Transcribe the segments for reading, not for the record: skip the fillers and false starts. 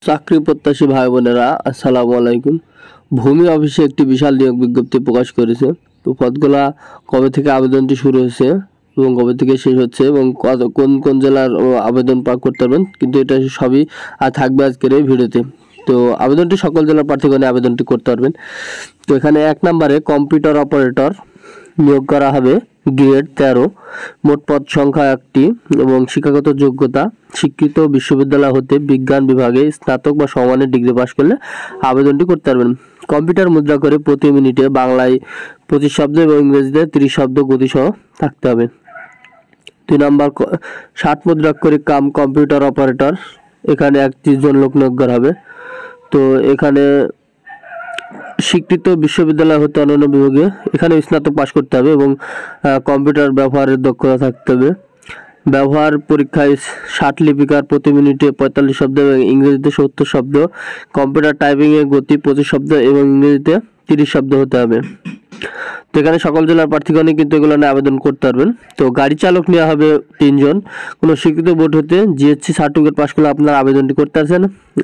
চাকরি প্রত্যাশী ভাই বোনেরা আসসালামু আলাইকুম। ভূমি অফিসে একটি বিশাল নিয়োগ বিজ্ঞপ্তি প্রকাশ করেছে। তো পদগুলা কবে থেকে আবেদনটি শুরু হয়েছে এবং কবে থেকে শেষ হচ্ছে এবং কোন কোন জেলার আবেদন করতে পারবেন, কিন্তু এটা সবই থাকবে আজকের এই ভিডিওতে। তো আবেদনটি সকল জেলার প্রার্থীগণ আবেদনটি করতে পারবেন। তো এখানে 1 নম্বরে কম্পিউটার অপারেটর নিয়োগ করা হবে, গ্রেড 13, মোট পদ সংখ্যা 1টি এবং শিক্ষাগত যোগ্যতা স্বীকৃত বিশ্ববিদ্যালয় হতে বিজ্ঞান বিভাগে স্নাতক বা সমমানের ডিগ্রি পাশ করলে আবেদনটি করতে পারবেন। কম্পিউটার মুদ্রা করে প্রতি মিনিটে বাংলায় 25 শব্দ এবং ইংরেজিতে 30 শব্দ গতিসহ থাকতে হবে। 2 নম্বর 60 মুদ্রাক্ষরিক কাম কম্পিউটার অপারেটর, এখানে 31 জন লোক নিয়োগ করা হবে। তো এখানে স্বীকৃত বিশ্ববিদ্যালয় হতে অন্যান্য বিভাগে এখানে স্নাতক পাশ করতে হবে এবং কম্পিউটার ব্যবহারের দক্ষতা থাকতে হবে। ব্যবহার পরীক্ষায় 60 লিপিকার প্রতি মিনিটে 45 শব্দ এবং ইংরেজিতে 70 শব্দ, কম্পিউটার টাইপিংয়ের গতি 25 শব্দ এবং ইংরেজিতে 30 শব্দ হতে হবে। তো এখানে সকল জেলার প্রার্থীগণই কিন্তু এগুলো নিয়ে আবেদন করতে পারবেন। তো গাড়ি চালক নেওয়া হবে 3 জন, কোনো স্বীকৃত বোর্ড হতে জিএসসি সার্টিফিকেট পাশ করলে আপনারা আবেদনটি করতে পারছেন।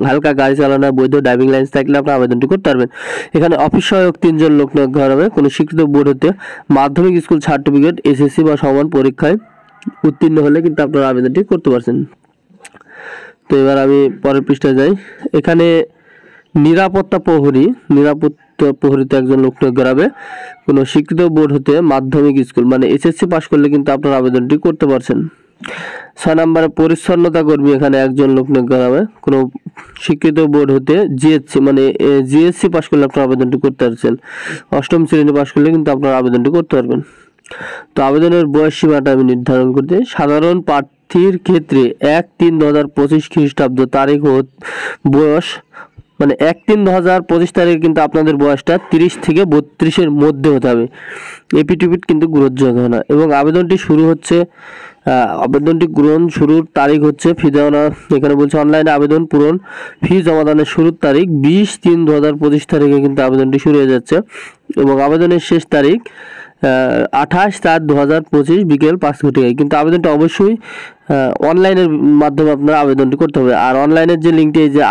হালকা গাড়ি চালানোর বৈধ ড্রাইভিং লাইসেন্স থাকলে আপনারা আবেদনটি করতে পারবেন। এখানে অফিস সহায়ক 3 জন লোক নিয়োগ করা হবে, কোনো স্বীকৃত বোর্ড হতে মাধ্যমিক স্কুল সার্টিফিকেট এসএসসি বা সমান পরীক্ষায় উত্তীর্ণ হলে কিন্তু আপনারা আবেদনটি করতে পারছেন। তো এবার আমি পরের পৃষ্ঠায় যাই। এখানে নিরাপত্তা প্রহরীতে একজন লোক নিয়োগ করা হবে, কোনো স্বীকৃত বোর্ড হতে মাধ্যমিক স্কুল মানে এসএসসি পাশ করলে কিন্তু আপনারা আবেদনটি করতে পারছেন। 6 নম্বরে পরিচ্ছন্নতা কর্মী, এখানে একজন লোক নিয়োগ করা হবে, কোনো স্বীকৃত বোর্ড হতে জিএসসি মানে জিএসসি পাশ করলে আপনারা আবেদনটি করতে পারছেন। 8ম শ্রেণী পাশ করলে কিন্তু আপনারা আবেদনটি করতে পারবেন। তো আবেদনের বয়স সীমাটা আমি নির্ধারণ করতে, সাধারণ প্রার্থীর ক্ষেত্রে 1/3/2025 খ্রিস্টাব্দ তারিখ ও বয়স মানে 1/3/2025 তারিখে কিন্তু আপনাদের বয়সটা 30 থেকে 32-এর মধ্যে হতে হবে। এপিটিপিট কিন্তু গ্রহণযোগ্য না এবং আবেদনটি গ্রহণ শুরুর তারিখ হচ্ছে ফি দেওয়া, এখানে বলছে অনলাইনে আবেদন পূরণ ফি জমাদানের শুরুর তারিখ 20/3/2025 তারিখে কিন্তু আবেদনটি শুরু হয়ে যাচ্ছে এবং আবেদনের শেষ তারিখ 28/4/2025 বিকেল 5 ঘটিকায়। কিন্তু আবেদনটা অবশ্যই অনলাইনের মাধ্যমে আপনারা আবেদনটি করতে হবে। আর অনলাইনের যে লিঙ্কটি এই যে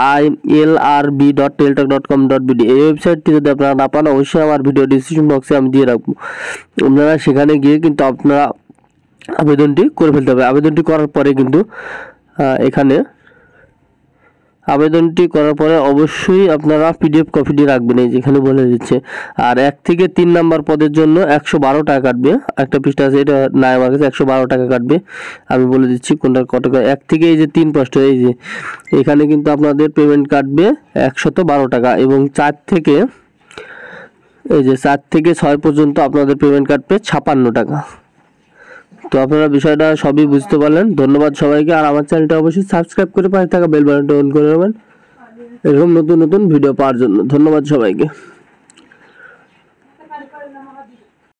ilrb.teltalk.com.bd এই ওয়েবসাইটটি যদি আপনারা না পান, অবশ্যই আমার ভিডিও ডিসক্রিপশন বক্সে আমি দিয়ে রাখবো, আপনারা সেখানে গিয়ে কিন্তু আপনারা আবেদনটি করে ফেলতে হবে। আবেদনটি করার পরে কিন্তু এখানে আবেদনটি করার পরে অবশ্যই আপনারা পিডিএফ কপিটি রাখবেন, এই যেখানে বলে দিচ্ছে। আর 1 থেকে 3 নাম্বার পদের জন্য 112 টাকা কাটবে, একটা পৃষ্ঠা আছে এটা নাই আমার কাছে, 112 টাকা কাটবে। আমি বলে দিচ্ছি কোনটা কত টাকা। 1 থেকে এই যে 3 প্রশ্ন এই যে এখানে কিন্তু আপনাদের পেমেন্ট কাটবে 112 টাকা এবং 4 থেকে 6 পর্যন্ত আপনাদের পেমেন্ট কাটবে 56 টাকা। তো আপনারা বিষয়টা সবই বুঝতে পারলেন। ধন্যবাদ সবাইকে। আর আমার চ্যানেলটা অবশ্যই সাবস্ক্রাইব করে পাশে থাকা বেল বাটনটা অন করে নেবেন এরকম নতুন নতুন ভিডিও পাওয়ার জন্য। ধন্যবাদ সবাইকে।